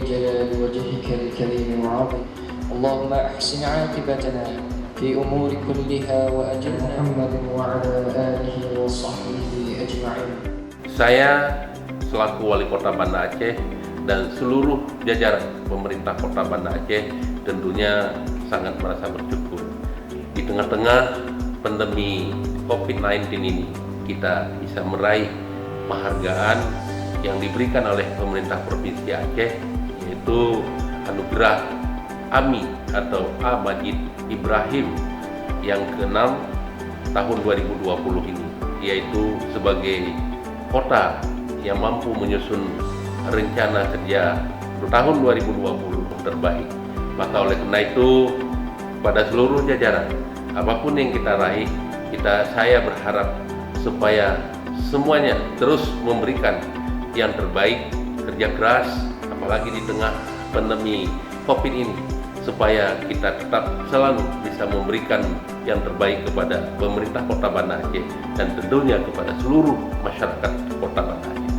جلال وجهك الكريم وعظيم. اللهم أحسن عاقبتنا في أمور كلها وأجرنا محمد وعلى آله وصحبه أجمعين. Saya selaku Wali Kota Banda Aceh dan seluruh jajaran pemerintah Kota Banda Aceh tentunya sangat merasa bersyukur. Di tengah-tengah pandemi COVID-19 ini, kita bisa meraih penghargaan yang diberikan oleh pemerintah Provinsi Aceh, yaitu Anugerah AMI atau A. Majid Ibrahim yang ke-6 tahun 2020 ini, yaitu sebagai kota yang mampu menyusun rencana kerja tahun 2020 terbaik. Maka oleh karena itu, pada seluruh jajaran, apapun yang kita raih, saya berharap supaya semuanya terus memberikan yang terbaik, kerja keras, apalagi di tengah pandemi COVID ini, supaya kita tetap selalu bisa memberikan yang terbaik kepada pemerintah Kota Banda Aceh dan tentunya kepada seluruh masyarakat Kota Banda Aceh.